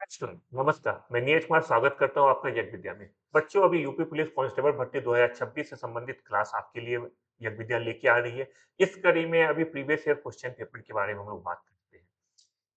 नमस्कार नमस्कार, मैं नीरज कुमार स्वागत करता हूँ आपका यज्ञ विद्या में। बच्चों, अभी यूपी पुलिस कांस्टेबल भर्ती 2026 से संबंधित क्लास आपके लिए यज्ञ विद्या लेके आ रही है। इस कड़ी में अभी प्रीवियस ईयर क्वेश्चन पेपर के बारे में हम लोग बात करते हैं।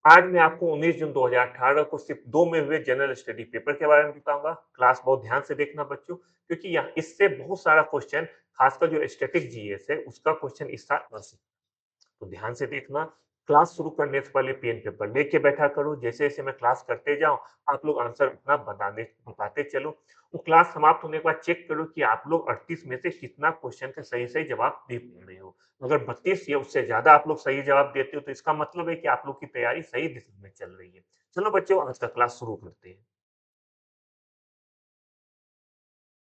आज मैं आपको 19 जून 2018 को सिर्फ 2 में हुए जनरल स्टडी पेपर के बारे में बताऊंगा। क्लास बहुत ध्यान से देखना बच्चों, क्योंकि यहाँ इससे बहुत सारा क्वेश्चन, खासकर जो स्टैटिक जीएस है, उसका क्वेश्चन इस साल आ सकता है। तो ध्यान से देखना। क्लास शुरू करने से पहले पेन पेपर लेके बैठा करो। जैसे-जैसे मैं क्लास करते जाऊँ, आप लोग आंसर अपना बताते चलो। तो क्लास समाप्त होने के बाद चेक करो कि आप लोग 38 में से कितना क्वेश्चन का सही-सही जवाब दे पा रहे हो। अगर 32 या उससे ज़्यादा आप लोग सही जवाब देते हो, तो इसका मतलब है कि आप लोग की तैयारी सही दिशा में चल रही है। चलो बच्चों, आज का क्लास शुरू करते हैं।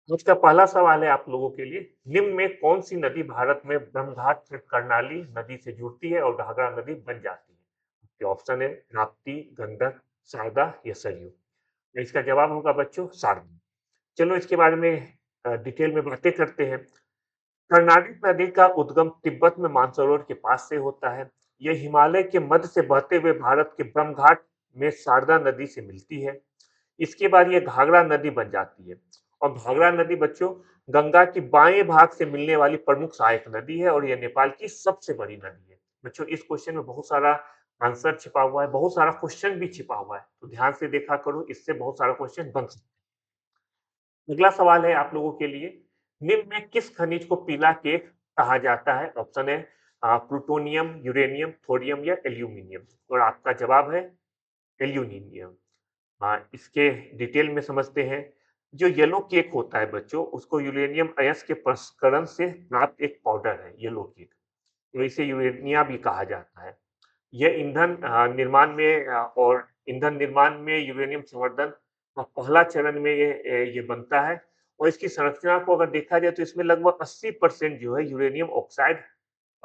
आज का पहला सवाल है आप लोगों के लिए, निम्न में कौन सी नदी भारत में ब्रह्मघाट कर्णाली नदी से जुड़ती है और घाघरा नदी बन जाती है? आपके ऑप्शन है राप्ती, गंडक, शारदा या सरयू। तो इसका जवाब होगा बच्चों शारदा। चलो इसके बारे में डिटेल में बातें करते हैं। कर्नाटक नदी का उद्गम तिब्बत में मानसरोवर के पास से होता है। यह हिमालय के मध्य से बहते हुए भारत के ब्रह्मघाट में शारदा नदी से मिलती है। इसके बाद ये घाघरा नदी बन जाती है। और घाघरा नदी बच्चों गंगा की बाएं भाग से मिलने वाली प्रमुख सहायक नदी है, और यह नेपाल की सबसे बड़ी नदी है। बच्चों, इस क्वेश्चन में बहुत सारा आंसर छिपा हुआ है, बहुत सारा क्वेश्चन भी छिपा हुआ है, तो ध्यान से देखा करो, इससे बहुत सारा क्वेश्चन बन सकता है। अगला सवाल है आप लोगों के लिए, निम्न में किस खनिज को पीला केक कहा जाता है? ऑप्शन है प्लूटोनियम, यूरेनियम, थोरियम या एल्यूमिनियम। और आपका जवाब है एल्यूमिनियम। इसके डिटेल में समझते हैं। जो येलो केक होता है बच्चों, उसको यूरेनियम अयस्क के प्रसंस्करण से प्राप्त एक पाउडर है येलो केक। तो इसे यूरेनिया भी कहा जाता है। यह निर्माण में और ईंधन निर्माण में यूरेनियम संवर्धन का पहला चरण में ये बनता है। और इसकी संरचना को अगर देखा जाए तो इसमें लगभग 80% जो है यूरेनियम ऑक्साइड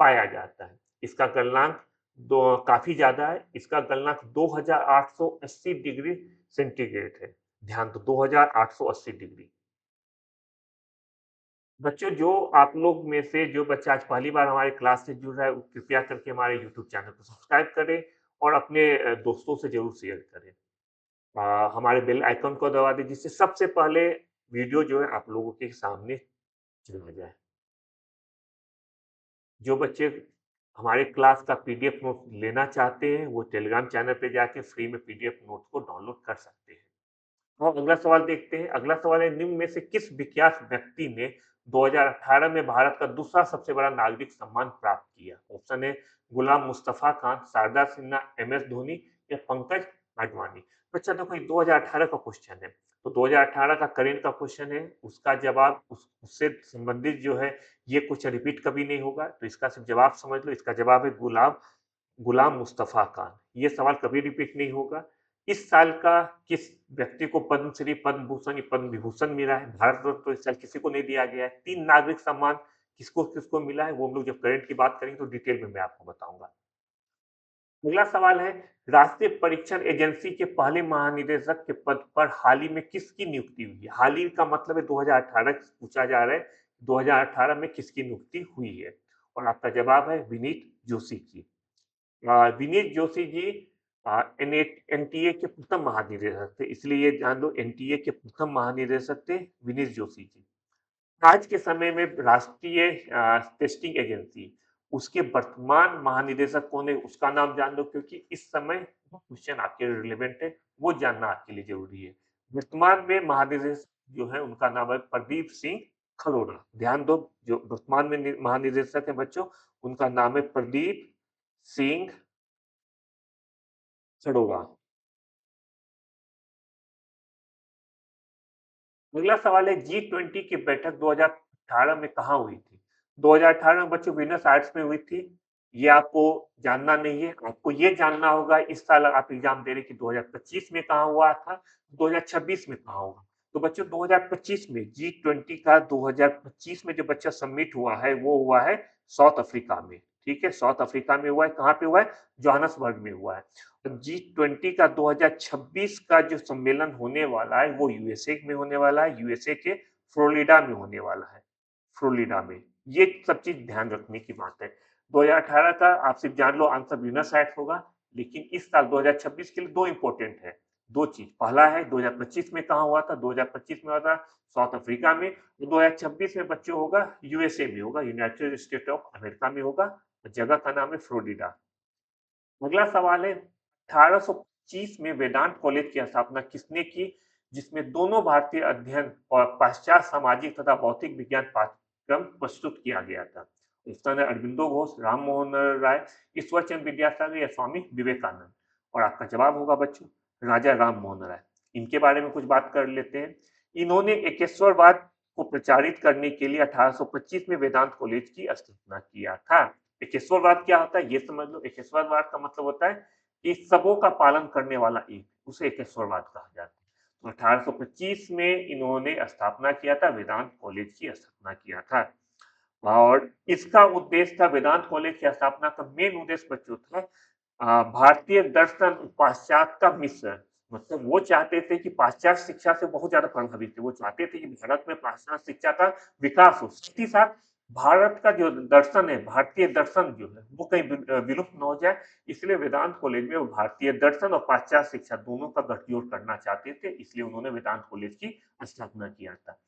पाया जाता है। इसका गलनांक दो काफ़ी ज़्यादा है। इसका गलनांक 2880 डिग्री सेंटीग्रेड है। ध्यान दो, 2880 डिग्री। बच्चों, जो आप लोग में से जो बच्चा आज पहली बार हमारे क्लास से जुड़ रहा है, वो कृपया करके हमारे यूट्यूब चैनल को सब्सक्राइब करें और अपने दोस्तों से ज़रूर शेयर करें। हमारे बेल आइकन को दबा दें, जिससे सबसे पहले वीडियो जो है आप लोगों के सामने चला जाए। जो बच्चे हमारे क्लास का पीडीएफ नोट लेना चाहते हैं, वो टेलीग्राम चैनल पे जाके फ्री में पीडीएफ नोट को डाउनलोड कर सकते हैं। और अगला सवाल देखते हैं। अगला सवाल है, निम्न में से किस विख्यात व्यक्ति ने 2018 में भारत का दूसरा सबसे बड़ा नागरिक सम्मान प्राप्त किया? ऑप्शन है गुलाम मुस्तफा खान, शारदा सिन्हा, एम एस धोनी या पंकज अडवाणी। बच्चा देखो, ये 2018 का क्वेश्चन है, तो 2018 का करेंट का क्वेश्चन है, उसका जवाब उससे संबंधित जो है, ये क्वेश्चन रिपीट कभी नहीं होगा, तो इसका सिर्फ जवाब समझ लो। इसका जवाब है गुलाम गुलाम मुस्तफा खान। ये सवाल कभी रिपीट नहीं होगा। इस साल का किस व्यक्ति को पद्मश्री, पद्म भूषण या पद्म विभूषण मिला है? भारत रत्न तो इस साल किसी को नहीं दिया गया है। 3 नागरिक सम्मान किसको-किसको मिला है, वो हम लोग जब करंट की बात करेंगे तो डिटेल में मैं आपको बताऊँगा। अगला सवाल है, राष्ट्रीय परीक्षण एजेंसी के पहले महानिदेशक के पद पर हाल ही में किसकी नियुक्ति हुई है? हाल ही का मतलब है 2018 पूछा जा रहा है, 2018 में किसकी नियुक्ति हुई है? और आपका जवाब है विनीत जोशी की। विनीत जोशी जी एनटीए के प्रथम महानिदेशक थे, इसलिए ये जान लो, एनटीए के प्रथम महानिदेशक थे विनीत जोशी जी। आज के समय में राष्ट्रीय टेस्टिंग एजेंसी, उसके वर्तमान महानिदेशक कौन है, उसका नाम जान लो, क्योंकि इस समय वो क्वेश्चन आपके रिलेवेंट है, वो जानना आपके लिए जरूरी है। वर्तमान में महानिदेशक जो है, उनका नाम है प्रदीप सिंह खरोड़ा। ध्यान दो, जो वर्तमान में महानिदेशक है बच्चों, उनका नाम है प्रदीप सिंह खरोड़ा। अगला सवाल है, जी 20 की बैठक 2018 में कहाँ हुई थी? 2018 में बच्चों विनस आयर्स में हुई थी। ये आपको जानना नहीं है, आपको ये जानना होगा इस साल आप एग्जाम दे रहे कि 2025 में कहाँ हुआ था, 2026 में कहाँ होगा। तो बच्चों, 2025 में जी 20 का 2025 में जो बच्चा सबमिट हुआ है, वो हुआ है साउथ अफ्रीका में। ठीक है, साउथ अफ्रीका में हुआ है। कहाँ पे हुआ है? जोहान्सबर्ग में हुआ है। जी 20 का 2026 का जो सम्मेलन होने वाला है, वो यूएसए में होने वाला है। यूएसए के फ्लोरिडा में होने वाला है। फ्लोरिडा में। ये सब चीज ध्यान रखने की बात है। 2018 का आप सिर्फ जान लो आंसर ब्यूनस आयर्स होगा, लेकिन इस साल 2026 के लिए दो इंपॉर्टेंट है। 2 चीज़, पहला है 2025 में कहाँ हुआ था? 2025 में हुआ था साउथ अफ्रीका में, और 2026 में बच्चों होगा यूएसए में होगा, यूनाइटेड स्टेट ऑफ अमेरिका में होगा, जगह का नाम है फ्लोरिडा। अगला सवाल है 1825 में वेदांत कॉलेज की स्थापना किसने की, जिसमें दोनों भारतीय अध्ययन और पाश्चात्य सामाजिक तथा भौतिक विज्ञान पाठ्यक्रम प्रस्तुत किया गया था। इसका नाम अरबिंदो घोष, राम मोहन राय, ईश्वर चंद्र विद्यासागर या स्वामी विवेकानंद। और आपका जवाब होगा बच्चों राजा राम मोहन राय। इनके बारे में कुछ बात कर लेते हैं। इन्होंने एकेश्वरवाद को प्रचारित करने के लिए 1825 में वेदांत कॉलेज की स्थापना किया था। एकेश्वरवाद क्या होता है ये समझ लो। एकेश्वरवाद का मतलब होता है कि सबों का पालन करने वाला एक, उसे एकेश्वरवाद कहा जाता है। तो 1825 में इन्होंने स्थापना किया था, वेदांत कॉलेज की स्थापना किया था। और इसका उद्देश्य था, वेदांत कॉलेज की स्थापना का मेन उद्देश्य बच्चों था भारतीय दर्शन पाश्चात्य का मिश्रण। मतलब वो चाहते थे कि पाश्चात्य शिक्षा से बहुत ज्यादा प्रभावित थे, वो चाहते थे कि भारत में पाश्चात्य शिक्षा का विकास हो, साथ ही साथ भारत का जो दर्शन है, भारतीय दर्शन जो है वो कहीं विलुप्त न हो जाए। इसलिए वेदांत कॉलेज में वो भारतीय दर्शन और पाश्चात्य शिक्षा दोनों का गठजोड़ करना चाहते थे, इसलिए उन्होंने वेदांत कॉलेज की स्थापना किया था।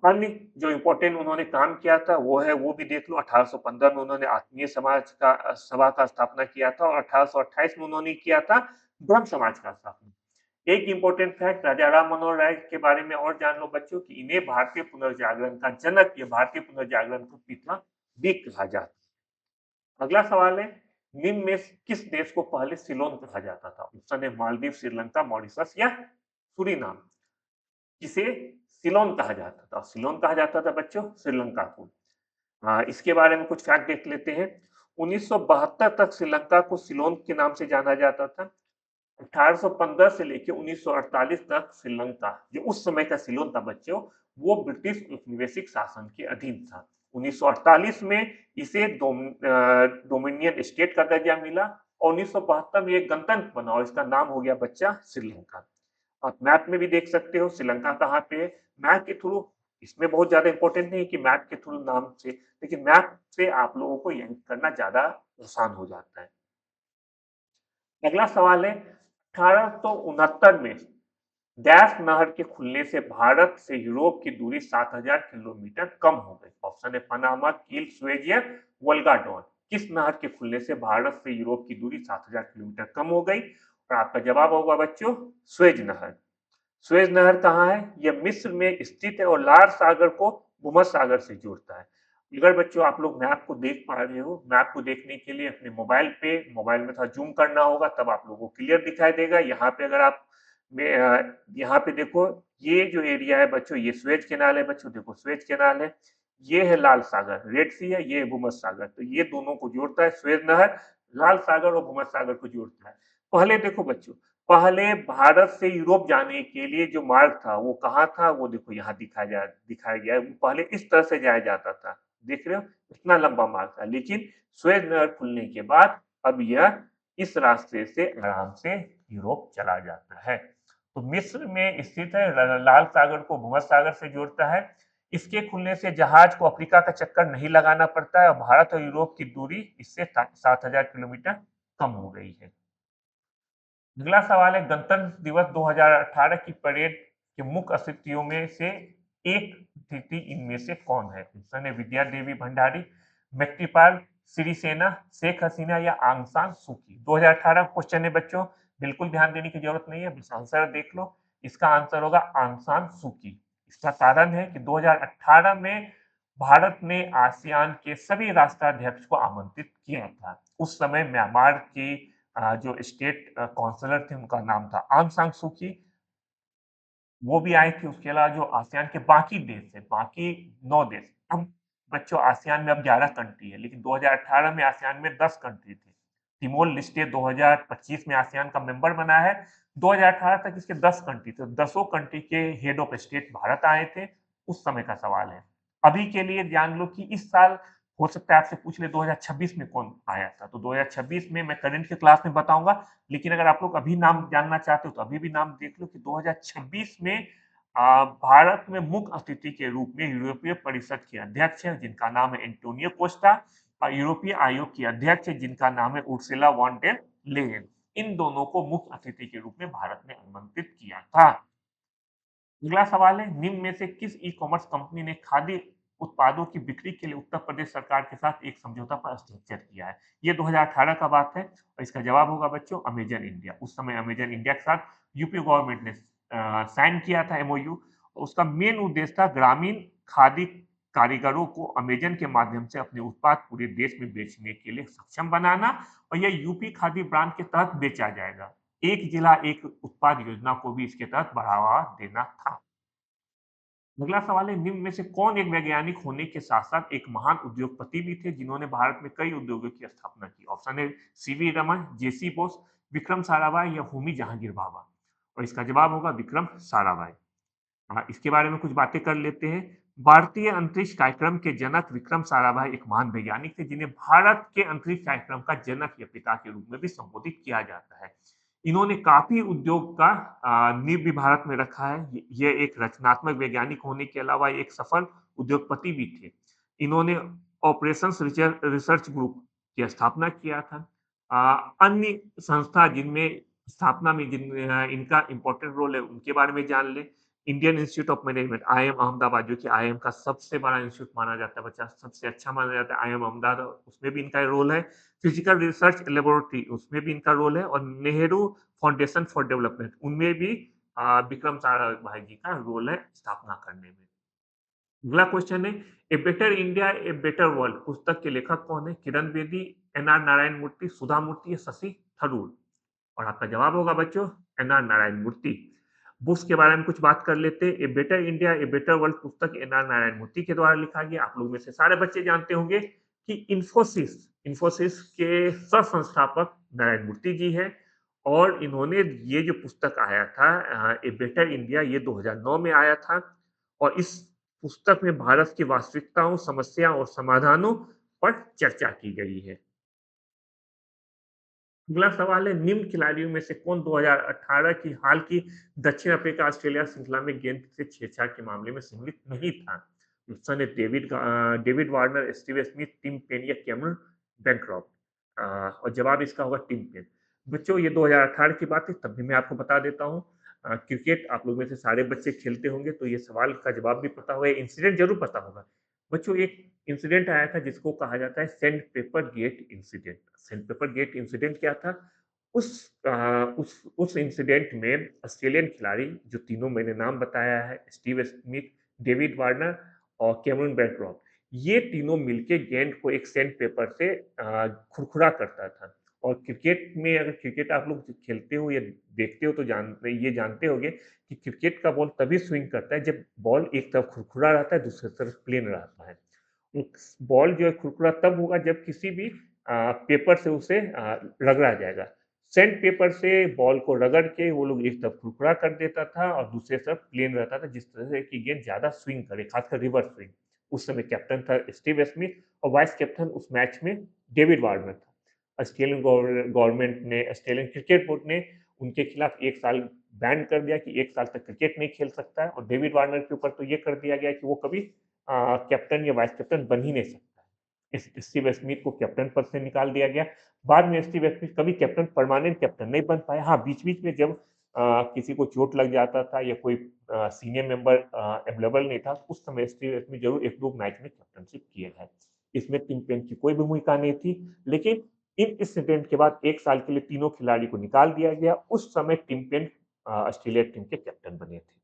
अन्य जो इम्पोर्टेंट उन्होंने काम किया था वो है, वो भी देख लो। 1815 में उन्होंने आत्मीय समाज का सभा का स्थापना किया था, और 1828 में उन्होंने किया था ब्रह्म समाज का स्थापना। एक इम्पोर्टेंट फैक्ट राजा राम मनोहर राय के बारे में और जान लो बच्चों कि इन्हें भारतीय पुनर्जागरण का जनक या भारतीय पुनर्जागरण का पिता भी कहा जाता है। अगला सवाल है, निम्न में किस देश को पहले सिलोन कहा जाता था? ऑप्शन है मालदीव, श्रीलंका, मॉरिशस या सूरीनाम। किसे सिलोन कहा जाता था? सिलोन कहा जाता था बच्चों श्रीलंका को। इसके बारे में कुछ फैक्ट देख लेते हैं। 1972 तक श्रीलंका को सिलोन के नाम से जाना जाता था। 1815 से लेकर 1948 तक श्रीलंका, जो उस समय का सिलोन था बच्चों, वो ब्रिटिश उपनिवेशिक शासन के अधीन था। 1948 में इसे डोमिनियन स्टेट का दर्जा मिला, और 1972 में एक गणतंत्र बना और इसका नाम हो गया बच्चा श्रीलंका। आप मैप में भी देख सकते हो श्रीलंका कहाँ पे है। मैप के थ्रू, इसमें बहुत ज्यादा इंपॉर्टेंट नहीं है कि मैप के थ्रू नाम से, लेकिन मैप से आप लोगों को याद करना ज्यादा आसान हो जाता है। अगला सवाल है, 1869 में डैश नहर के खुलने से भारत से यूरोप की दूरी 7000 किलोमीटर कम हो गई। ऑप्शन है पनामा, कील, सुएज या वोल्गा डॉन। किस नहर के खुलने से भारत से यूरोप की दूरी 7000 किलोमीटर कम हो गई? और आपका जवाब होगा बच्चों सुएज नहर। सुएज नहर कहाँ है? यह मिस्र में स्थित है और लाल सागर को भूमध्य सागर से जोड़ता है। अगर बच्चों आप लोग मैप को देख पा रहे हो, मैप को देखने के लिए अपने मोबाइल में थोड़ा जूम करना होगा, तब आप लोगों को क्लियर दिखाई देगा। यहाँ पे अगर आप यहाँ पे देखो, ये जो एरिया है बच्चों, ये सुएज कैनाल है बच्चों, देखो सुएज कैनाल है, ये है लाल सागर, रेड सी है, ये भूमध्य सागर, तो ये दोनों को जोड़ता है सुएज नहर, लाल सागर और भूमध्य सागर को जोड़ता है। पहले देखो बच्चों, पहले भारत से यूरोप जाने के लिए जो मार्ग था वो कहाँ था? वो देखो यहाँ दिखाया गया है। पहले इस तरह से जाया जाता था, देख रहे हो, इतना लंबा मार्ग था, लेकिन सुएज नहर खुलने के बाद अब यह इस रास्ते से आराम से यूरोप चला जाता है। तो मिस्र में स्थित है, लाल सागर को भूमध्य सागर से जोड़ता है। इसके खुलने से जहाज को अफ्रीका का चक्कर नहीं लगाना पड़ता है, और भारत और यूरोप की दूरी इससे 7000 किलोमीटर कम हो गई है। अगला सवाल है, गणतंत्र दिवस 2018 की परेड के मुख्य अतिथियों में से एक अतिथि इनमें से कौन है? ऑप्शन है विद्या देवी भंडारी, मेट्रीपाल सिरिसेना, शेख हसीना या आंग सान सूकी। 2018 क्वेश्चन है बच्चों, बिल्कुल ध्यान देने की जरूरत नहीं है, बस आंसर देख लो। इसका आंसर होगा आंग सान सूकी। इसका कारण है कि 2018 में भारत ने आसियान के सभी राष्ट्राध्यक्ष को आमंत्रित किया था। उस समय म्यांमार की जो स्टेट काउंसलर थे उनका नाम था आंग सान सूकी, वो भी आए थे। उसके अलावा जो आसियान के बाकी देश थे, बाकी 9 देश, अब बच्चों आसियान में अब 11 कंट्री है, लेकिन 2018 में आसियान में 10 कंट्री थे। तिमोर लिस्टे 2025 में आसियान का मेंबर बना है। 2018 तक इसके 10 कंट्री थे, 10 कंट्री के हेड ऑफ स्टेट भारत आए थे। उस समय का सवाल है। अभी के लिए जान लो कि इस साल हो सकता है आपसे पूछ ले 2026 में कौन आया था, तो 2026 में मैं करंट के क्लास में बताऊंगा, लेकिन अगर आप लोग अभी नाम जानना चाहते हो तो अभी भी नाम देख लो कि 2026 में भारत में मुख्य अतिथि के रूप में यूरोपीय परिषद के अध्यक्ष हैं जिनका नाम है एंटोनियो कोस्टा, और यूरोपीय आयोग की अध्यक्ष है जिनका नाम है उर्सुला वॉन डेर लेयन। इन दोनों को मुख्य अतिथि के रूप में भारत ने आमंत्रित किया था। अगला सवाल है, निम्न में से किस ई कॉमर्स कंपनी ने खादी उत्पादों की बिक्री के लिए उत्तर प्रदेश सरकार के साथ एक समझौता पर हस्ताक्षर किया है? ये 2018 का बात है और इसका जवाब होगा बच्चों अमेजन इंडिया। उस समय अमेजन इंडिया के साथ यूपी गवर्नमेंट ने साइन किया था एमओयू। उसका मेन उद्देश्य था ग्रामीण खादी कारीगरों को अमेजन के माध्यम से अपने उत्पाद पूरे देश में बेचने के लिए सक्षम बनाना और यह यूपी खादी ब्रांड के तहत बेचा जाएगा। एक जिला एक उत्पाद योजना को भी इसके तहत बढ़ावा देना था। अगला सवाल है, निम्न में से कौन एक वैज्ञानिक होने के साथ-साथ एक महान उद्योगपति भी थे जिन्होंने भारत में कई उद्योगों की स्थापना की? ऑप्शन है सीवी रमन, जेसी बोस, विक्रम साराभाई या होमी जहांगीर भाभा। और इसका जवाब होगा विक्रम साराभाई। इसके बारे में कुछ बातें कर लेते हैं। भारतीय अंतरिक्ष कार्यक्रम के जनक विक्रम साराभाई एक महान वैज्ञानिक थे जिन्हें भारत के अंतरिक्ष कार्यक्रम का जनक या पिता के रूप में भी संबोधित किया जाता है। इन्होंने काफ़ी उद्योग का नींव भी भारत में रखा है। ये एक रचनात्मक वैज्ञानिक होने के अलावा एक सफल उद्योगपति भी थे। इन्होंने ऑपरेशंस रिसर्च ग्रुप की स्थापना किया था। अन्य संस्था जिनमें स्थापना में इनका इम्पोर्टेंट रोल है, उनके बारे में जान लें। Indian institute of management IIM Ahmedabad जो कि आईआईएम का सबसे बड़ा इंस्टीट्यूट माना जाता है बच्चा, सबसे अच्छा माना जाता है आईआईएम अहमदाबाद, उसमें भी इनका रोल है। फिजिकल रिसर्च लेबोरेटरी उसमें भी इनका रोल है और नेहरू फाउंडेशन फॉर डेवलपमेंट उनमें भी विक्रम साराभाई जी का रोल है स्थापना करने में। अगला क्वेश्चन है, a better India a better world पुस्तक के लेखक कौन है? किरण बेदी, एनआर नारायण मूर्ति, सुधा मूर्ति या शशि थरूर? और आपका जवाब होगा बच्चों एनआर नारायण मूर्ति। बुक्स के बारे में कुछ बात कर लेते हैं। A better India a better world पुस्तक एनआर नारायण मूर्ति के द्वारा लिखा गया। आप लोग में से सारे बच्चे जानते होंगे कि इन्फोसिस इन्फोसिस के सह-संस्थापक नारायण मूर्ति जी हैं और इन्होंने ये जो पुस्तक आया था ए बेटर इंडिया ये 2009 में आया था और इस पुस्तक में भारत की वास्तविकताओं, समस्याओं और समाधानों पर चर्चा की गई है। अगला सवाल है, निम्न खिलाड़ियों में से कौन 2018 की हाल की दक्षिण अफ्रीका ऑस्ट्रेलिया श्रृंखला में गेंद से छेड़छाड़ के मामले में सम्मिलित नहीं था? ऑप्शन है David Warner, Steve Smith, Tim Paine या कैमरन बैनक्रॉफ्ट। और जवाब इसका होगा टिम पेन। बच्चों ये 2018 की बात है, तब भी मैं आपको बता देता हूँ। क्रिकेट आप लोग में से सारे बच्चे खेलते होंगे तो ये सवाल का जवाब भी पता होगा, इंसिडेंट जरूर पता होगा। बच्चों एक इंसिडेंट आया था जिसको कहा जाता है sandpaper gate incident. Sandpaper gate incident क्या था? उस उस इंसिडेंट में ऑस्ट्रेलियन खिलाड़ी जो तीनों मैंने नाम बताया है स्टीव स्मिथ, डेविड वार्नर और कैमरन बैनक्रॉफ्ट, ये तीनों मिलके गेंद को एक सैंड पेपर से खुरखुरा करता था। और क्रिकेट में अगर क्रिकेट आप लोग खेलते हो या देखते हो तो जानते होंगे कि क्रिकेट का बॉल तभी स्विंग करता है जब बॉल एक तरफ खुरखुरा रहता है, दूसरी तरफ प्लेन रहता है। एक बॉल जो है खुरखुरा तब होगा जब किसी भी पेपर से उसे रगड़ा जाएगा। सैंड पेपर से बॉल को रगड़ के वो लोग एक तरफ खुरखुरा कर देता था और दूसरी तरफ प्लेन रहता था जिस तरह से कि गेंद ज़्यादा स्विंग करे, खासकर रिवर्स स्विंग। उस समय कैप्टन था स्टीव स्मिथ और वाइस कैप्टन उस मैच में डेविड वार्नर था। ऑस्ट्रेलियन गवर्नमेंट ने ऑस्ट्रेलियन क्रिकेट बोर्ड ने उनके खिलाफ 1 साल बैन कर दिया कि 1 साल तक क्रिकेट नहीं खेल सकता है और डेविड वार्नर के ऊपर तो ये कर दिया गया कि वो कभी कैप्टन या वाइस कैप्टन बन ही नहीं सकता है। स्टीव स्मिथ को कैप्टन पद से निकाल दिया गया। बाद में स्टीव स्मिथ कभी कैप्टन परमानेंट कैप्टन नहीं बन पाया। हाँ, बीच-बीच में जब किसी को चोट लग जाता था या कोई सीनियर मेंबर अवेलेबल नहीं था, उस समय स्टीव स्मिथ ज़रूर 1-2 मैच में कैप्टनशिप किए हैं। इसमें टिम पेन की कोई भी भूमिका नहीं थी, लेकिन इन इंसिडेंट के बाद 1 साल के लिए तीनों खिलाड़ी को निकाल दिया गया। उस समय टिम पेन ऑस्ट्रेलिया टीम के कैप्टन बने थे।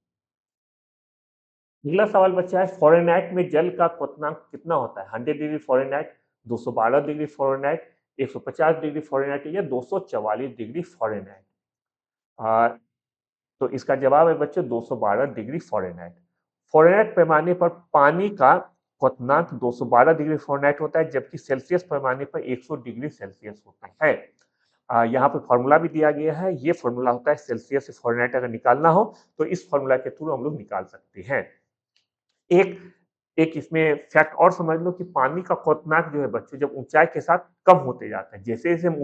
अगला सवाल बचा है, फ़ारेनहाइट में जल का क्वथनांक कितना होता है? 100 degree Fahrenheit, 212 degree Fahrenheit, 150 degree Fahrenheit या 244 डिग्री फ़ारेनहाइट? अ, तो इसका जवाब है बच्चों 212 डिग्री फ़ारेनहाइट। फ़ारेनहाइट पैमाने पर पानी का क्वथनांक 212 डिग्री फ़ारेनहाइट होता है, जबकि सेल्सियस पैमाने पर 100 डिग्री सेल्सियस होता है। यहाँ पे फ़ॉर्मूला भी दिया गया है, ये फ़ॉर्मूला होता है सेल्सियस से फ़ारेनहाइट अगर निकालना हो, तो इस फ़ॉर्मूला के थ्रू हम लोग निकाल सकते हैं। एक एक इसमें फैक्ट और समझ लो कि पानी का क्वथनांक जो है बच्चों जब ऊंचाई के साथ कम होते जाता है, जैसे जैसे हम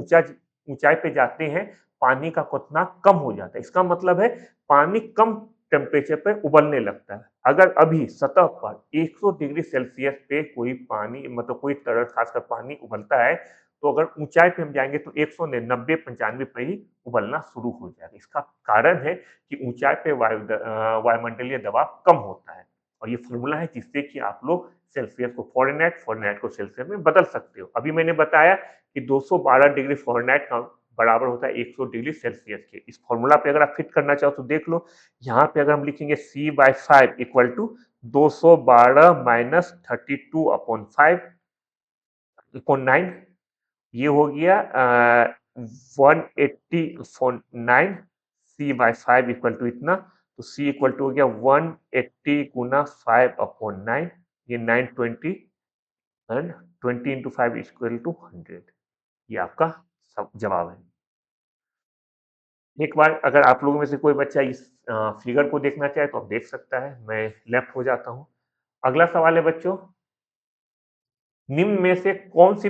ऊंचाई पे जाते हैं पानी का क्वथनांक कम हो जाता है। इसका मतलब है पानी कम टेम्परेचर पे उबलने लगता है। अगर अभी सतह पर 100 डिग्री सेल्सियस पे कोई पानी मतलब कोई तरल खासकर पानी उबलता है तो अगर ऊंचाई पे हम जाएंगे तो 190-95 पे ही उबलना शुरू हो जाएगा। इसका कारण है कि ऊंचाई पे वायुमंडलीय दबाव कम होता है और ये फॉर्मूला है जिससे कि आप लोग सेल्सियस को फ़ारेनहाइट को सेल्सियस में बदल सकते हो। अभी मैंने बताया कि 212 डिग्री फ़ारेनहाइट का बराबर होता है 100 डिग्री सेल्सियस के। इस फॉर्मूला पे अगर आप फिट करना चाहो तो देख लो, यहाँ पे अगर हम लिखेंगे C/5 इक्वल टू 212 माइनस 32/5 ये हो गया 180/9 C/5 इक्वल टू इतना, तो C इक्वल टू हो गया 180 गुना 5/9, ये 920 एंड 20 इंटू 5 इक्वल टू 100। ये आपका जवाब है। एक बार अगर आप लोगों में से कोई बच्चा इस फिगर को देखना चाहे तो आप देख सकता है। मैं लेफ्ट हो जाता हूँ। अगला सवाल है बच्चों, निम्न में से कौन सी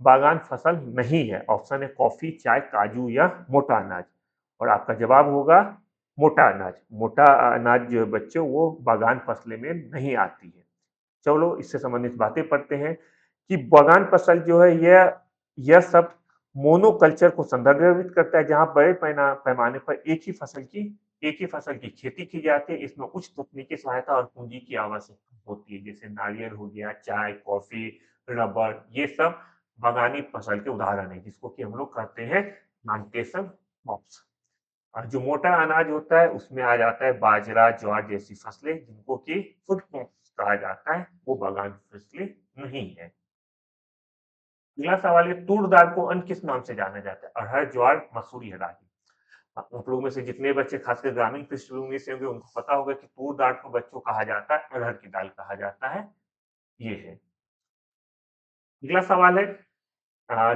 बागान फसल नहीं है? ऑप्शन है कॉफी, चाय, काजू या मोटा अनाज। और आपका जवाब होगा मोटा अनाज। मोटा अनाज जो है बच्चों वो बागान फसलें में नहीं आती है। चलो इससे संबंधित बातें पढ़ते हैं कि बागान फसल जो है यह सब मोनोकल्चर को संदर्भित करता है, जहां बड़े पैमाने पर एक ही फसल की खेती की जाती है। इसमें उच्च तकनीकी सहायता और पूंजी की आवश्यकता होती है, जैसे नारियल हो गया, चाय, कॉफी, रबर, ये सब बागानी फसल के उदाहरण है जिसको कि हम लोग कहते हैं प्लांटेशन क्रॉप्स। और जो मोटा अनाज होता है उसमें आ जाता है बाजरा, ज्वार जैसी फसलें जिनको कि फूड क्रॉप्स कहा जाता है, वो बागान फसलें नहीं है। अगला सवाल है, तूर दाल को अन्य किस नाम से जाना जाता है? अरहर, ज्वार, मसूर या रागी। आप लोगों में से जितने बच्चे खासकर ग्रामीण पृष्ठभूमि से होंगे उनको पता होगा कि तूर दाल को बच्चों कहा जाता है, अरहर की दाल कहा जाता है। ये है। अगला सवाल है,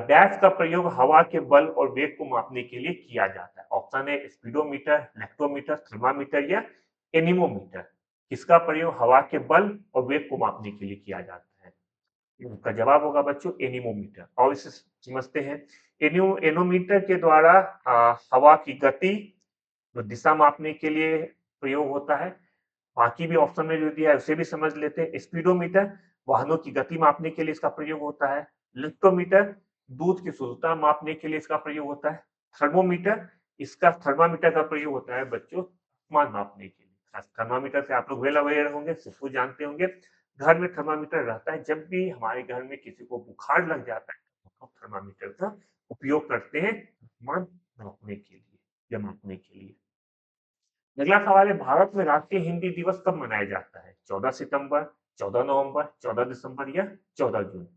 डैश का प्रयोग हवा के बल और वेग को मापने के लिए किया जाता है। ऑप्शन है स्पीडोमीटर, लेक्टोमीटर, थर्मामीटर या एनीमोमीटर। किसका प्रयोग हवा के बल और वेग को मापने के लिए किया जाता है? इसका जवाब होगा बच्चों एनीमोमीटर। और इसे समझते हैं। एनोमीटर के द्वारा हवा की गति तो दिशा मापने के लिए प्रयोग होता है। बाकी भी ऑप्शन में जो दिया है उसे भी समझ लेते हैं। स्पीडोमीटर वाहनों की गति मापने के लिए इसका प्रयोग होता है। लिक्टोमीटर दूध की शुद्धता मापने के लिए इसका प्रयोग होता है। थर्मामीटर का प्रयोग होता है बच्चों तापमान मापने के लिए। थर्मामीटर से आप लोग वेल अवेयर होंगे, सबको जानते होंगे। घर में थर्मामीटर रहता है, जब भी हमारे घर में किसी को बुखार लग जाता है तो थर्मामीटर का उपयोग करते हैं तापमान नापने के लिए या मापने के लिए। अगला सवाल है, भारत में राष्ट्रीय हिंदी दिवस कब मनाया जाता है? 14 सितंबर, 14 नवंबर, 14 दिसंबर या 14 जून।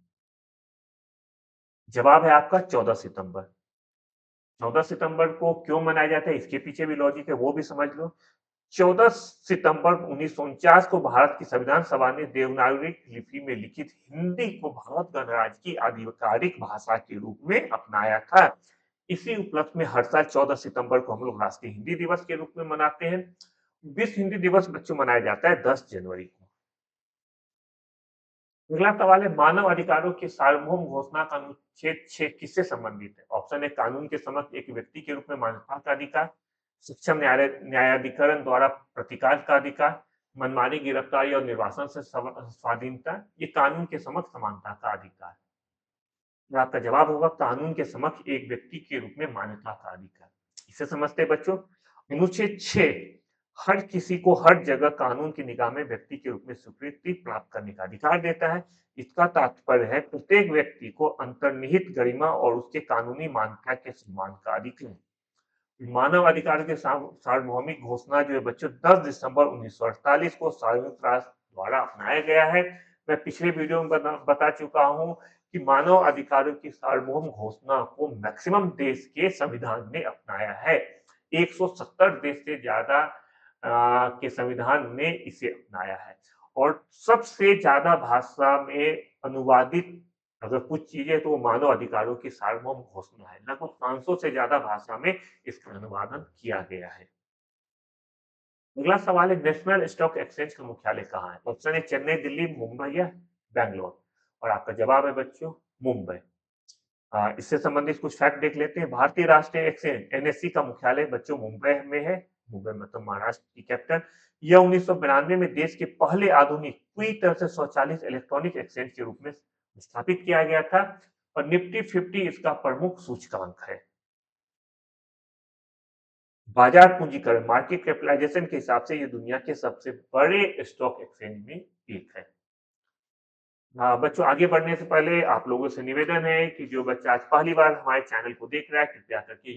जवाब है आपका 14 सितंबर। 14 सितंबर को क्यों मनाया जाता है इसके पीछे भी लॉजिक है, वो भी समझ लो। 14 सितंबर 1949 को भारत की संविधान सभा ने देवनागरी लिपि में लिखित हिंदी को भारत गणराज्य की आधिकारिक भाषा के रूप में अपनाया था। इसी उपलक्ष्य में हर साल 14 सितंबर को हम लोग राष्ट्रीय हिंदी दिवस के रूप में मनाते हैं। विश्व हिंदी दिवस बच्चों मनाया जाता है 10 जनवरी को। अगला सवाल है, मानव अधिकारों की सार्वभौम घोषणा का अनुच्छेद 6 किससे संबंधित है? ऑप्शन है कानून के समक्ष एक व्यक्ति के रूप में मान्यता का अधिकार, सक्षम न्यायाधिकरण द्वारा प्रतिकार का अधिकार, मनमानी गिरफ्तारी और निर्वासन से स्वाधीनता, ये कानून के समक्ष समानता का अधिकार। तो आपका जवाब होगा कानून के समक्ष एक व्यक्ति के रूप में मान्यता का अधिकार। इसे समझते हैं बच्चों। अनुच्छेद 6 हर किसी को हर जगह कानून की निगाह में व्यक्ति के रूप में स्वीकृति प्राप्त करने का अधिकार देता है। इसका तात्पर्य है प्रत्येक व्यक्ति को अंतर्निहित गरिमा और उसके कानूनी मान्यता के सम्मान का अधिकार। मानव अधिकार के सार्वभौमिक घोषणा जो है बच्चों 10 दिसंबर 1948 को संयुक्त राष्ट्र द्वारा अपनाया गया है। मैं पिछले वीडियो में बता चुका हूं कि मानव अधिकारों की सार्वभौम घोषणा को मैक्सिमम देश के संविधान ने अपनाया है। 170 देश से ज्यादा के संविधान ने इसे अपनाया है और सबसे ज्यादा भाषा में अनुवादित अगर कुछ चीजें तो मानव अधिकारों की सार्वभौम घोषणा है। लगभग 500 से ज्यादा भाषा में इसका अनुवादन किया गया है। अगला सवाल है, नेशनल स्टॉक एक्सचेंज का मुख्यालय कहाँ है? ऑप्शन है चेन्नई, दिल्ली, मुंबई या बैंगलोर। और आपका जवाब है बच्चों मुंबई। इससे संबंधित कुछ फैक्ट देख लेते हैं। भारतीय राष्ट्रीय एक्सचेंज एनएससी का मुख्यालय बच्चों मुंबई में है। मुंबई मतलब महाराष्ट्र की कैपिटल। यह 1992 में देश के पहले आधुनिक पूरी तरह से स्वचालित इलेक्ट्रॉनिक एक्सचेंज के रूप में स्थापित किया गया था और निफ्टी 50 इसका प्रमुख सूचकांक है। बाजार पूंजीकरण मार्केट कैपिटलाइजेशन के हिसाब से ये दुनिया के सबसे बड़े स्टॉक एक्सचेंज में एक है। बच्चों आगे बढ़ने से पहले आप लोगों से निवेदन है कि जो बच्चा आज पहली बार हमारे चैनल को देख रहा है कृपया करके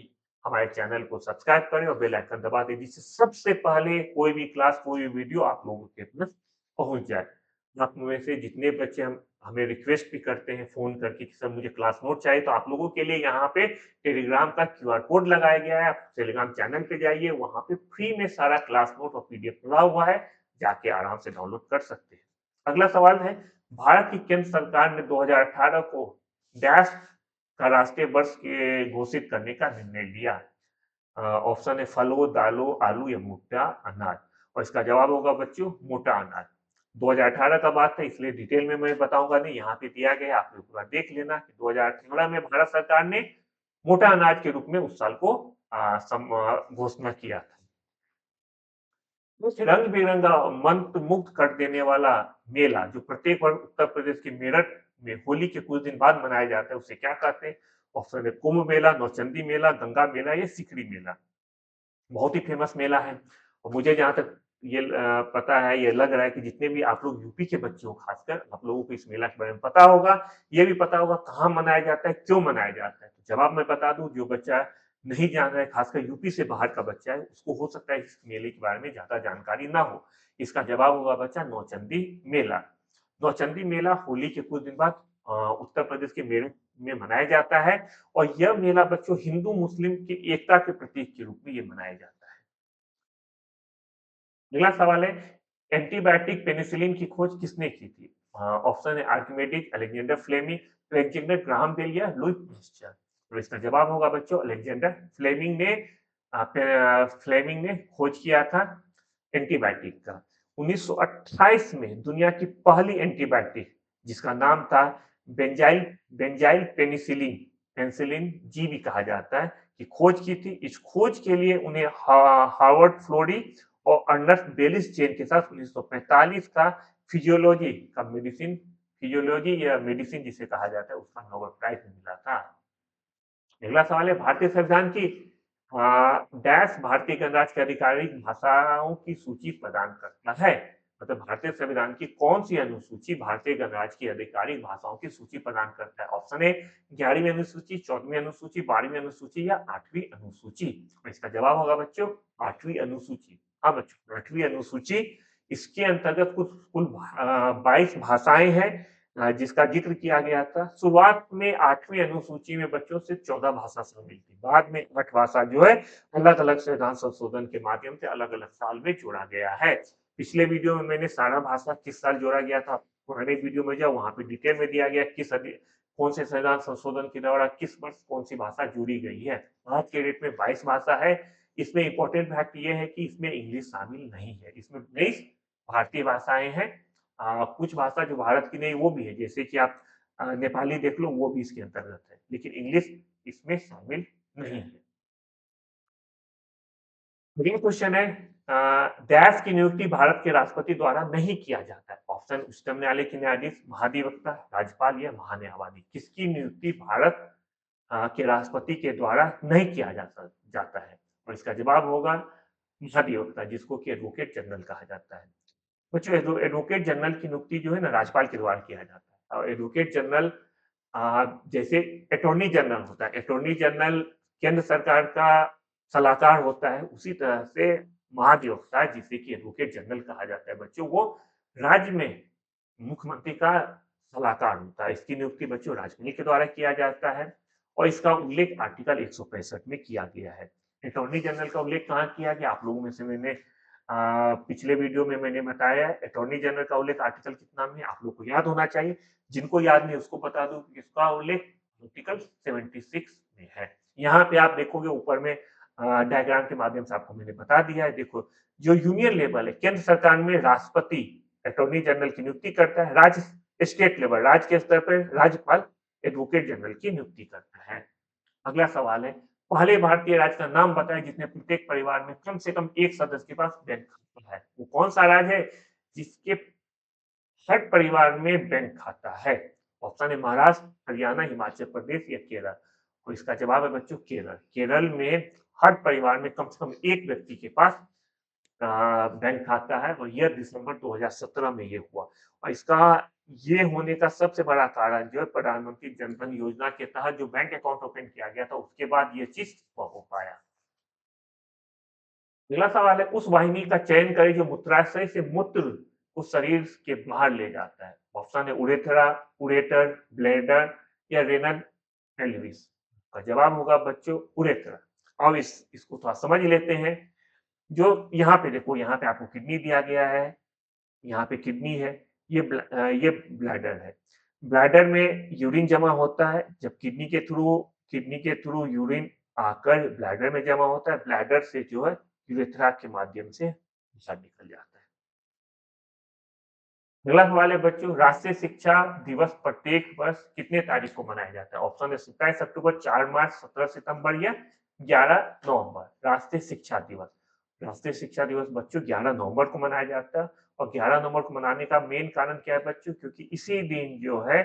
हमारे चैनल को सब्सक्राइब करें और बेल आइकन दबा दें जिससे सबसे पहले कोई भी क्लास कोई भी वीडियो आप लोगों के पास पहुंच जाए। आप में से जितने बच्चे हम हमें रिक्वेस्ट भी करते हैं फोन करके कि सर मुझे क्लास नोट चाहिए तो आप लोगों के लिए यहाँ पे टेलीग्राम का क्यूआर कोड लगाया गया है। आप टेलीग्राम चैनल पे जाइए वहां पे फ्री में सारा क्लास नोट और पीडीएफ खुला हुआ है, जाके आराम से डाउनलोड कर सकते हैं। अगला सवाल है भारत की केंद्र सरकार ने 2018 को डैश का राष्ट्रीय वर्ष के घोषित करने का निर्णय लिया। ऑप्शन है फलों दालों आलू या मोटा अनाज और इसका जवाब होगा बच्चों मोटा अनाज। 2018 का बात है इसलिए डिटेल में मैं बताऊंगा नहीं, यहाँ पे दिया गया आप लोग पूरा देख लेना कि 2018 में भारत सरकार ने मोटा अनाज के रूप में उस साल को घोषणा किया था। रंग बिरंगा मंत्र मुग्ध कर देने वाला मेला जो प्रत्येक वर्ष उत्तर प्रदेश के मेरठ में होली के कुछ दिन बाद मनाया जाता है उसे क्या कहते हैं? ऑप्शन है कुंभ मेला, नौचंदी मेला, गंगा मेला या सिकरी मेला। बहुत ही फेमस मेला है और मुझे जहाँ तक ये पता है ये लग रहा है कि जितने भी आप लोग यूपी के बच्चे हो खासकर आप लोगों को इस मेला के बारे में पता होगा, ये भी पता होगा कहाँ मनाया जाता है, क्यों मनाया जाता है। तो जवाब मैं बता दूं जो बच्चा नहीं जान रहा है खासकर यूपी से बाहर का बच्चा है उसको हो सकता है इस मेले के बारे में ज्यादा जानकारी ना हो। इसका जवाब होगा बच्चा नौचंदी मेला। नौचंदी मेला होली के कुछ दिन बाद उत्तर प्रदेश के मेरठ में मनाया जाता है और यह मेला बच्चों हिंदू मुस्लिम की एकता के प्रतीक के रूप में ये मनाया जाता है। अगला सवाल है एंटीबायोटिक पेनिसिलिन की खोज किसने की थी? ऑप्शन है Archimedes, Alexander Fleming, Alexander Graham Bell या लुई पास्चर। तो इसका जवाब होगा बच्चों अलेक्जेंडर फ्लेमिंग ने खोज किया था एंटीबायोटिक का। 1928 में दुनिया की पहली एंटीबायोटिक जिसका नाम था benzyl benzyl penicillin penicillin G भी कहा जाता है कि खोज की थी। इस खोज के लिए उन्हें हार्वर्ड फ्लोरी और अर्नस्ट बेलिस चेन के साथ 1945 का फिजियोलॉजी या मेडिसिन जिसे कहा जाता है उसका नोबेल प्राइज मिला था। अगला सवाल है भारतीय संविधान की डैश भारतीय गणराज्य की आधिकारिक भाषाओं की सूची प्रदान करता है। मतलब भारतीय संविधान की कौन सी अनुसूची भारतीय गणराज्य की आधिकारिक भाषाओं की सूची प्रदान करता है? ऑप्शन है 11वीं अनुसूची, 14वीं अनुसूची, 12वीं अनुसूची या 8वीं अनुसूची। इसका जवाब होगा बच्चों 8वीं अनुसूची। हाँ बच्चों 8वीं अनुसूची इसके अंतर्गत कुछ कुल 22 भाषाएं हैं जिसका जिक्र किया गया था। शुरुआत में 8वीं अनुसूची में बच्चों से 14 भाषा शामिल थी, बाद में 8 भाषा जो है अलग अलग संविधान संशोधन के माध्यम से अलग अलग साल में जोड़ा गया है। पिछले वीडियो में मैंने सारा भाषा किस साल जोड़ा गया था पुराने वीडियो में जाओ वहां पे डिटेल में दिया गया किस कौन से संविधान संशोधन के दौरान किस वर्ष कौन सी भाषा जुड़ी गई है। आज के डेट में 22 भाषा है। इसमें इंपॉर्टेंट फैक्ट ये है कि इसमें इंग्लिश शामिल नहीं है, इसमें 22 भारतीय भाषाएं हैं। कुछ भाषा जो भारत की नहीं वो भी है जैसे कि आप नेपाली देख लो वो भी इसके अंतर्गत है लेकिन इंग्लिश इसमें शामिल नहीं है। अगला क्वेश्चन है डैश की नियुक्ति भारत के राष्ट्रपति द्वारा नहीं किया जाता है। ऑप्शन उच्चतम न्यायालय के न्यायाधीश, महाधिवक्ता, राज्यपाल या महान्यायवादी। किसकी नियुक्ति भारत के राष्ट्रपति के द्वारा नहीं किया जाता है और इसका जवाब होगा महाधिवक्ता जिसको कि एडवोकेट जनरल कहा जाता है। कुछ एडवोकेट जनरल की नियुक्ति जो है ना राज्यपाल के द्वारा किया जाता है और एडवोकेट जनरल जैसे अटॉर्नी जनरल होता है, अटॉर्नी जनरल केंद्र सरकार का सलाहकार होता है उसी तरह से महाधिवक्ता जिसे कि एडवोकेट जनरल कहा जाता है बच्चों वो राज्य में मुख्यमंत्री का सलाहकार होता है। इसकी नियुक्ति बच्चों राज्यपाल के द्वारा किया जाता है और इसका उल्लेख आर्टिकल 165 में किया गया है। अटॉर्नी जनरल का उल्लेख कहाँ किया गया? आप लोगों में से मैंने पिछले वीडियो में मैंने बताया है अटॉर्नी जनरल का उल्लेख आर्टिकल कितना में आप लोग को याद होना चाहिए, जिनको याद नहीं उसको बता दूं इसका उल्लेख आर्टिकल 76 में है। यहाँ पे आप देखोगे ऊपर में डायग्राम के माध्यम से आपको मैंने बता दिया है। देखो जो यूनियन लेवल है केंद्र सरकार में राष्ट्रपति अटॉर्नी जनरल की नियुक्ति करता है, राज्य स्टेट लेवल राज्य के स्तर पर राज्यपाल एडवोकेट जनरल की नियुक्ति करता है। अगला सवाल है पहले भारतीय राज्य का नाम बताएं जिसमें प्रत्येक परिवार में कम से कम एक सदस्य के पास बैंक खाता है। वो कौन सा राज्य है जिसके हर परिवार में बैंक खाता है? ऑप्शन है महाराष्ट्र, हरियाणा, हिमाचल प्रदेश या केरल। और इसका जवाब है बच्चों केरल। केरल में हर परिवार में कम से कम एक व्यक्ति के पास बैंक खाता है और यह दिसंबर 2017 में ये हुआ। और इसका ये होने का सबसे बड़ा कारण जो है प्रधानमंत्री जन धन योजना के तहत जो बैंक अकाउंट ओपन किया गया था उसके बाद ये चीज हो पाया। अगला सवाल है उस वाहिनी का चयन करें जो मूत्राशय से मूत्र को शरीर के बाहर ले जाता है। ऑप्शन है उरेथरा, उरेटर, ब्लैडर या रेनल पेल्विस। का जवाब होगा बच्चों उरेथरा। अब इसको थोड़ा समझ लेते हैं। जो यहाँ पे देखो, यहाँ पे आपको किडनी दिया गया है, यहाँ पे किडनी है, ये ब्लैडर है। ब्लैडर में यूरिन जमा होता है, जब किडनी के थ्रू यूरिन आकर ब्लैडर में जमा होता है, ब्लैडर से जो है यूरेथ्रा के माध्यम से बाहर निकल जाता है। अगला सवाल है बच्चों राष्ट्रीय शिक्षा दिवस प्रत्येक वर्ष कितने तारीख को मनाया जाता है। ऑप्शन है 27 अक्टूबर, 4 मार्च, 17 सितंबर या 11 नवंबर। राष्ट्रीय शिक्षा दिवस बच्चों 11 नवंबर को मनाया जाता है। और 11 नवंबर को मनाने का मेन कारण क्या है बच्चों, क्योंकि इसी दिन जो है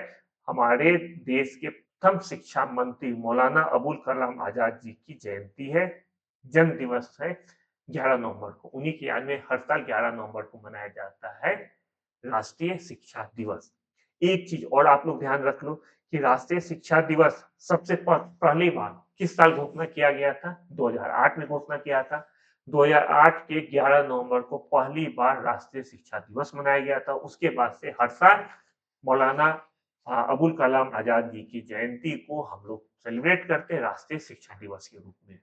हमारे देश के प्रथम शिक्षा मंत्री मौलाना अबुल कलाम आजाद जी की जयंती है, जन्म दिवस है 11 नवंबर को। उन्हीं की याद में हर साल 11 नवंबर को मनाया जाता है राष्ट्रीय शिक्षा दिवस। एक चीज और आप लोग ध्यान रख लो कि राष्ट्रीय शिक्षा दिवस सबसे पहली बार किस साल घोषणा किया गया था? 2008 में घोषणा किया था। 2008 के 11 नवंबर को पहली बार राष्ट्रीय शिक्षा दिवस मनाया गया था। उसके बाद से हर साल मौलाना अबुल कलाम आजाद जी की जयंती को हम लोग सेलिब्रेट करते हैं राष्ट्रीय शिक्षा दिवस के रूप में।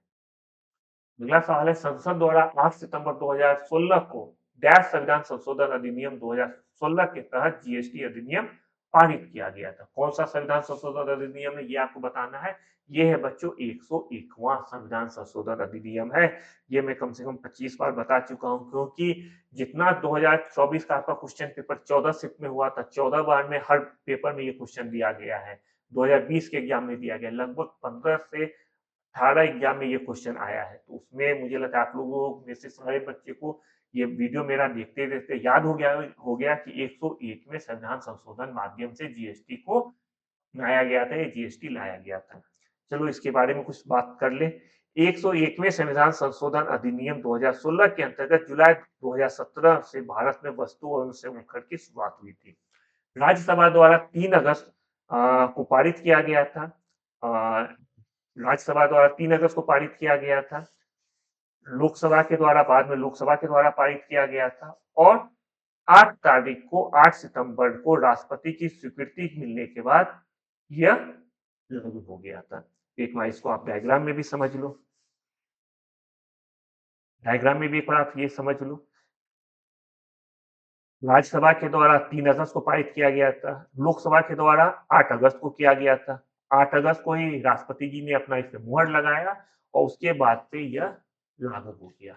अगला सवाल है संसद द्वारा 8 सितंबर 2016 को डैश संविधान संशोधन अधिनियम 2016 के तहत जीएसटी अधिनियम पारित किया गया था। कौन सा संविधान संशोधन अधिनियम है ये आपको बताना है। ये है बच्चों 101वां संविधान संशोधन अधिनियम है। ये मैं कम से कम 25 बार बता चुका हूं, क्योंकि जितना 2024 का आपका क्वेश्चन पेपर 14 शिफ्ट में हुआ था, 14 बार में हर पेपर में ये क्वेश्चन दिया गया है। 2020 के एग्जाम में दिया गया, लगभग 15 से 18 एग्जाम में ये क्वेश्चन आया है। तो उसमें मुझे लगता है आप लोगों में से सारे बच्चे को ये वीडियो मेरा देखते देखते याद हो गया कि 101वें संविधान संशोधन माध्यम से जीएसटी को लाया गया था, ये जीएसटी लाया गया था। चलो इसके बारे में कुछ बात कर ले। 101वें संविधान संशोधन अधिनियम 2016 के अंतर्गत जुलाई 2017 से भारत में वस्तु और सेवा कर की शुरुआत हुई थी। राज्यसभा द्वारा 3 अगस्त को पारित किया गया था। राज्यसभा द्वारा 3 अगस्त को पारित किया गया था। लोकसभा के द्वारा बाद में लोकसभा के द्वारा पारित किया गया था। और 8 सितंबर को राष्ट्रपति की स्वीकृति मिलने के बाद यह लागू हो गया था। एक बार इसको आप डायग्राम में भी समझ लो। डायग्राम में भी एक बार आप ये समझ लो। राज्यसभा के द्वारा 3 अगस्त को पारित किया गया था। लोकसभा के द्वारा 8 अगस्त को किया गया था। 8 अगस्त को ही राष्ट्रपति जी ने अपना इस पे मुहर लगाया और उसके बाद से यह लागू हो गया।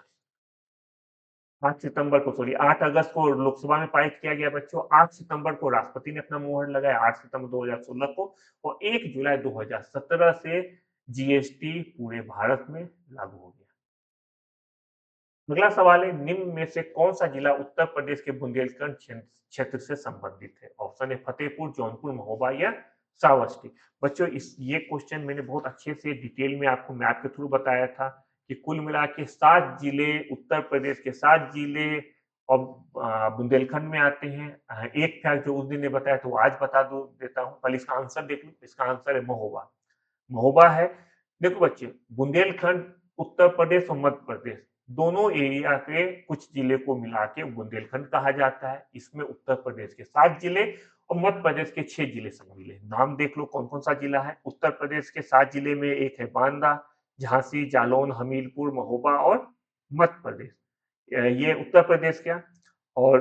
8 अगस्त को लोकसभा में पारित किया गया बच्चों। 8 सितंबर को राष्ट्रपति ने अपना मुहर लगाया, 8 सितंबर 2016 को। और 1 जुलाई 2017 से जीएसटी पूरे भारत में लागू हो गया। अगला सवाल है निम्न में से कौन सा जिला उत्तर प्रदेश के बुंदेलखंड क्षेत्र से संबंधित है। ऑप्शन है फतेहपुर, जौनपुर, महोबा या श्रावस्ती। बच्चों ये क्वेश्चन मैंने बहुत अच्छे से डिटेल में आपको मैप के थ्रू बताया था कि कुल मिला के 7 जिले उत्तर प्रदेश के 7 जिले और बुंदेलखंड में आते हैं। एक फैक्ट जो उस दिन ने बताया तो आज बता दो देता हूँ। पहले इसका आंसर देख लो। इसका आंसर है महोबा। महोबा है। देखो बच्चे बुंदेलखंड उत्तर प्रदेश और मध्य प्रदेश दोनों एरिया के कुछ जिले को मिला के बुंदेलखंड कहा जाता है। इसमें उत्तर प्रदेश के 7 जिले और मध्य प्रदेश के 6 जिले शामिल है। नाम देख लो कौन कौन सा जिला है। उत्तर प्रदेश के 7 जिले में एक है बांदा, झांसी, जालौन, हमीरपुर, महोबा और मध्य प्रदेश। ये उत्तर प्रदेश का। और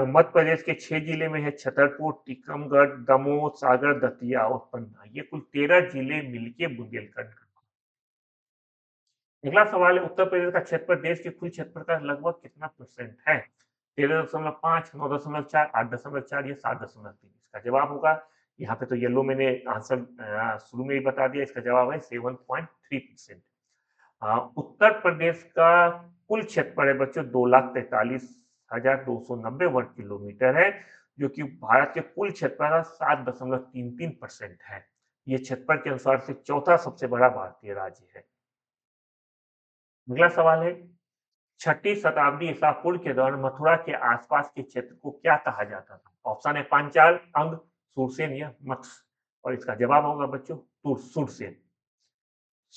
मध्य प्रदेश के 6 जिले में है छतरपुर, टीकमगढ़, दमोह, सागर, दतिया और पन्ना। ये कुल 13 जिले मिलके बुंदेलखंड। अगला सवाल है उत्तर प्रदेश का क्षेत्रफल देश के कुल क्षेत्रफल का लगभग कितना परसेंट है। 13.5, 9.4, 8.4 या 7.3। इसका जवाब होगा, यहाँ पे तो येलो मैंने आंसर शुरू में ही बता दिया। इसका जवाब है 7.3%। उत्तर प्रदेश का कुल क्षेत्रफल है बच्चों 2,43,000 2290 वर्ग किलोमीटर है, जो कि भारत के कुल क्षेत्रफल का 7.33% है। ये क्षेत्रफल के अनुसार से चौथा सबसे बड़ा भारतीय राज्य है। अगला सवाल है, छठी शताब्दी ईसा पूर्व के दौरान मथुरा के आसपास के क्षेत्र को क्या कहा जाता था? ऑप्शन है पांचाल, अंग, सुरसेन या मत्स्य। और इसका जवाब होगा बच्चों सुरसेन।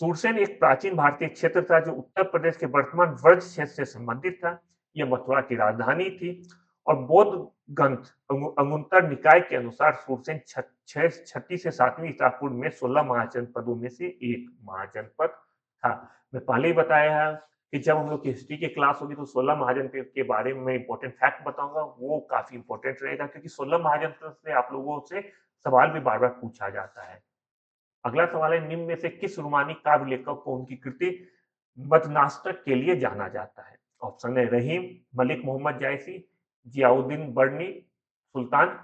सुरसेन एक प्राचीन भारतीय क्षेत्र था जो उत्तर प्रदेश के वर्तमान व्रज क्षेत्र से संबंधित था। यह मथुरा की राजधानी थी और बौद्ध ग्रंथ अंगुत्तर निकाय के अनुसार सुरसेन छठी से सातवीं ईसा पूर्व में 16 महाजनपदों में से एक महाजनपद था। मैं पहले ही बताया है कि जब हम लोग की हिस्ट्री की क्लास होगी तो 16 महाजनपद के बारे में इंपॉर्टेंट फैक्ट बताऊंगा, वो काफी इंपॉर्टेंट रहेगा क्योंकि 16 महाजनपद से आप लोगों से सवाल भी बार बार पूछा जाता है। अगला सवाल है, निम्न में से किस रोमानी काव्य लेखक को उनकी कृति बदनास्तक के लिए जाना जाता है? ऑप्शन है रहीम, मलिक मोहम्मद जायसी, जियाउद्दीन बर्नी, सुल्तान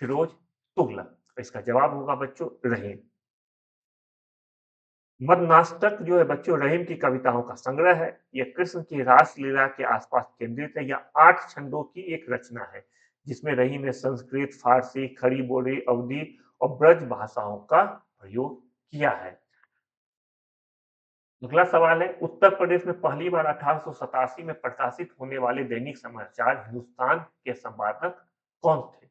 फिरोज तुगलक। इसका जवाब होगा बच्चों रहीम। मदनास्तक जो है बच्चों रहीम की कविताओं का संग्रह है। यह कृष्ण की रासलीला के आसपास केंद्रित है। यह 8 छंदों की एक रचना है जिसमें रहीम ने संस्कृत, फारसी, खड़ी बोली, अवधी और ब्रज भाषाओं का प्रयोग किया है। अगला सवाल है, उत्तर प्रदेश में पहली बार 1887 में प्रकाशित होने वाले दैनिक समाचार हिंदुस्तान के संपादक कौन थे?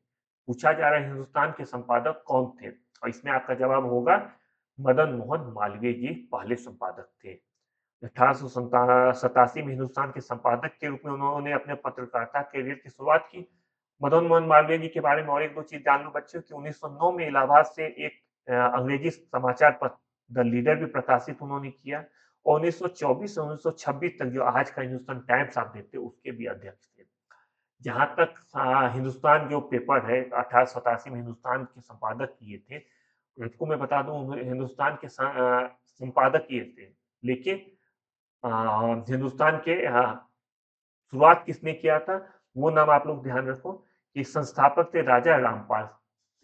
पूछा जा रहा है हिंदुस्तान के संपादक कौन थे, और इसमें आपका जवाब होगा मदन मोहन मालवीय जी पहले संपादक थे। 1887 में हिंदुस्तान के संपादक के रूप में उन्होंने अपने पत्रकारिता करियर की शुरुआत की। मदन मोहन मालवीय जी के बारे में और एक दो चीज जान लो बच्चों कि 1909 में इलाहाबाद से एक अंग्रेजी समाचार पत्र द लीडर भी प्रकाशित उन्होंने किया और 1924 से 1926 तक जो आज का हिंदुस्तान टाइम्स आप देखते हो उसके भी अध्यक्ष थे। जहां तक हिंदुस्तान जो पेपर है 1887 में हिंदुस्तान के संपादक किए थे, आपको मैं बता दूं हिंदुस्तान के संपादक किए थे, लेकिन हिंदुस्तान के शुरुआत किसने किया था वो नाम आप लोग ध्यान रखो कि संस्थापक थे राजा रामपाल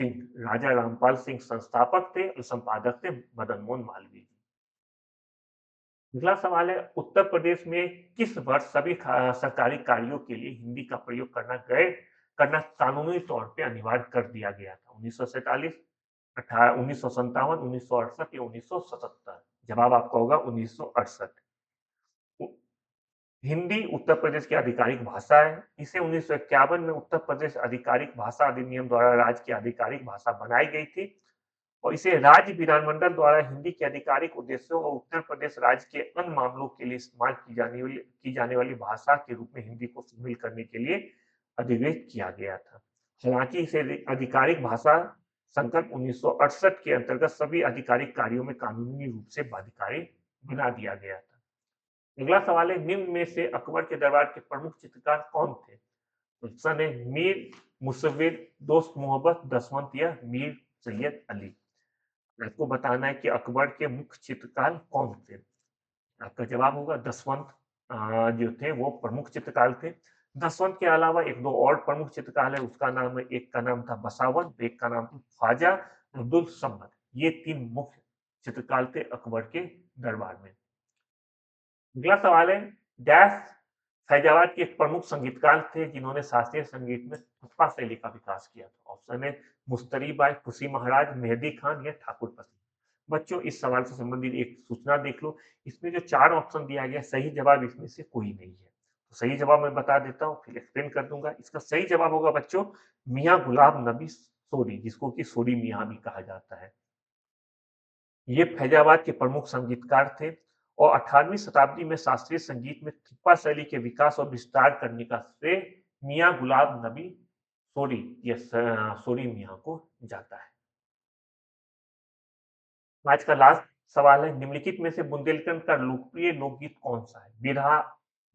सिंह। राजा रामपाल सिंह संस्थापक थे और संपादक थे मदन मोहन मालवीय जी। अगला सवाल है, उत्तर प्रदेश में किस वर्ष सभी सरकारी कार्यों के लिए हिंदी का प्रयोग करना कानूनी तौर पे अनिवार्य कर दिया गया था? 1947, 1957, 1968 या 1977? जवाब आपका होगा 1968। हिंदी उत्तर प्रदेश की आधिकारिक भाषा है। इसे 1951 में उत्तर प्रदेश आधिकारिक भाषा अधिनियम द्वारा राज्य की आधिकारिक भाषा बनाई गई थी और इसे राज्य विधानमंडल द्वारा हिंदी के आधिकारिक उद्देश्यों और उत्तर प्रदेश राज्य के अन्य मामलों के लिए इस्तेमाल की जाने वाली भाषा के रूप में हिंदी को शामिल करने के लिए अधिकृत किया गया था। हालांकि इसे आधिकारिक भाषा संकल्प 1968 के अंतर्गत सभी आधिकारिक कार्यों में कानूनी रूप से बाध्यकारी बना दिया गया था। अगला सवाल है, निम्न में से अकबर के दरबार के प्रमुख चित्रकार कौन थे? ऑप्शन है मीर मुसव्विर, दोस्त मोहब्बत, दसवंत या मीर सैयद अली। आपको बताना है कि अकबर के मुख्य चित्रकार कौन थे। आपका जवाब होगा दसवंत जो थे वो प्रमुख चित्रकार थे। दसवंत के अलावा एक दो और प्रमुख चित्रकार है, उसका नाम है, एक का नाम था बसावंत, एक का नाम था ख्वाजा अब्दुल समद। ये 3 मुख्य चित्रकार थे अकबर के दरबार में। अगला सवाल है, डैश फैजाबाद के एक प्रमुख संगीतकार थे जिन्होंने शास्त्रीय संगीत में ठप्पा शैली का विकास किया था? ऑप्शन है मुस्तरी बाई, खुशी महाराज, मेहदी खान या ठाकुर पसंद। बच्चों इस सवाल से संबंधित एक सूचना देख लो, इसमें जो 4 ऑप्शन दिया गया सही जवाब इसमें से कोई नहीं है। तो सही जवाब मैं बता देता हूँ फिर एक्सप्लेन कर दूंगा। इसका सही जवाब होगा बच्चों मियाँ गुलाब नबी सोरी, जिसको कि सोरी मियाँ भी कहा जाता है। ये फैजाबाद के प्रमुख संगीतकार थे और 18वीं शताब्दी में शास्त्रीय संगीत में थिप्पा शैली के विकास और विस्तार करने का श्रेय मियाँ गुलाब नबी सोरी या सोरी मियाँ को जाता है। आज का लास्ट सवाल है, निम्नलिखित में से बुंदेलखंड का लोकप्रिय लोकगीत कौन सा है? बिरहा,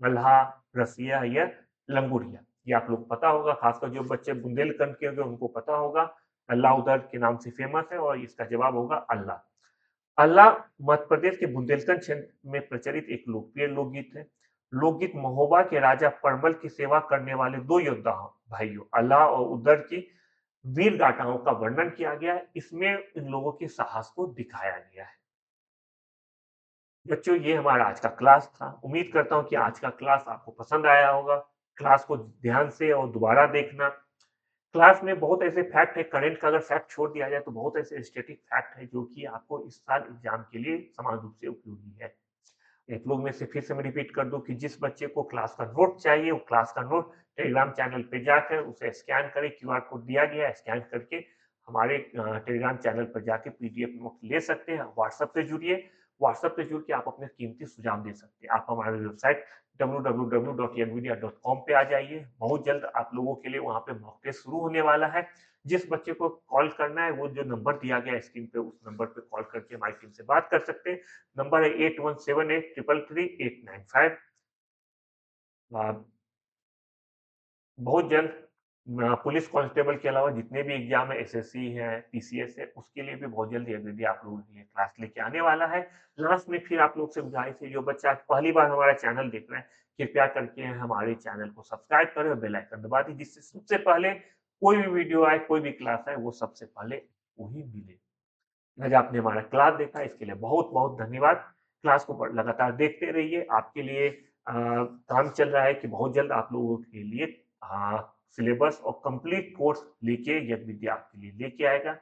मल्हा, रसिया या लंगुरिया? ये आप लोग पता होगा, खासकर जो बच्चे बुंदेलखंड के होंगे उनको पता होगा। अल्लाह उदर के नाम से फेमस है और इसका जवाब होगा अल्लाह। अल्लाह मध्य प्रदेश के बुंदेलखंड क्षेत्र में प्रचलित एक लोकप्रिय लोकगीत है। लोकगीत महोबा के राजा परमल की सेवा करने वाले 2 योद्धा भाइयों अल्लाह और उदर की वीर गाथाओं का वर्णन किया गया है। इसमें इन लोगों के साहस को दिखाया गया है। बच्चों ये हमारा आज का क्लास था। उम्मीद करता हूँ कि आज का क्लास आपको पसंद आया होगा। क्लास को ध्यान से और दोबारा देखना। क्लास में बहुत ऐसे फैक्ट है, करंट का अगर फैक्ट छोड़ दिया जाए तो बहुत ऐसे स्टैटिक फैक्ट है जो कि आपको इस साल एग्जाम के लिए समान रूप से उपयोगी है। एक लोग में से फिर से मैं रिपीट कर दूं कि जिस बच्चे को क्लास का नोट चाहिए वो क्लास का नोट टेलीग्राम चैनल पे जाकर उसे स्कैन करे, क्यूआर कोड दिया गया है, स्कैन करके हमारे टेलीग्राम चैनल पर जाके पीडीएफ नोट ले सकते हैं। व्हाट्सएप से जुड़िए, व्हाट्सएप से जुड़ के आप अपने कीमती सुझाव दे सकते हैं। आप हमारे वेबसाइट www.yanmedia.com पे आ जाइए। बहुत जल्द आप लोगों के लिए वहाँ पे मॉक टेस्ट शुरू होने वाला है। जिस बच्चे को कॉल करना है वो जो नंबर दिया गया है स्क्रीन पे उस नंबर पे कॉल करके हमारी टीम से बात कर सकते हैं। नंबर है 8178333895। बहुत जल्द पुलिस कांस्टेबल के अलावा जितने भी एग्जाम है, एसएससी है, पीसीएस है, उसके लिए भी बहुत जल्द ये वीडियो आप लोगों के लिए क्लास लेके आने वाला है। लास्ट में फिर आप लोग से गुजारिश है, जो बच्चा आज पहली बार हमारा चैनल देख रहे हैं, कृपया करके हमारे चैनल को सब्सक्राइब करें और बेल आइकन दबा दीजिए, जिससे सबसे पहले कोई भी वीडियो आए, कोई भी क्लास आए, वो सबसे पहले वही मिले। आज आपने हमारा क्लास देखा, इसके लिए बहुत-बहुत धन्यवाद। क्लास को लगातार देखते रहिए। आपके लिए काम चल रहा है कि बहुत जल्द आप लोगों के लिए सिलेबस और कंप्लीट कोर्स लेके यज्ञ विद्या आपके लिए लेके आएगा।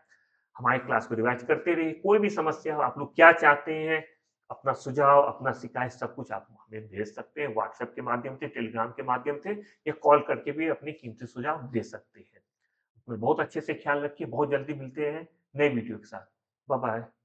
हमारी क्लास को रिवाइज करते रहिए। कोई भी समस्या हो, आप लोग क्या चाहते हैं, अपना सुझाव, अपना शिकायत सब कुछ आप हमें भेज सकते हैं। व्हाट्सएप के माध्यम से, टेलीग्राम के माध्यम से या कॉल करके भी अपनी कीमती सुझाव दे सकते हैं। अपना बहुत अच्छे से ख्याल रखिए। बहुत जल्दी मिलते हैं नए वीडियो के साथ। Bye bye.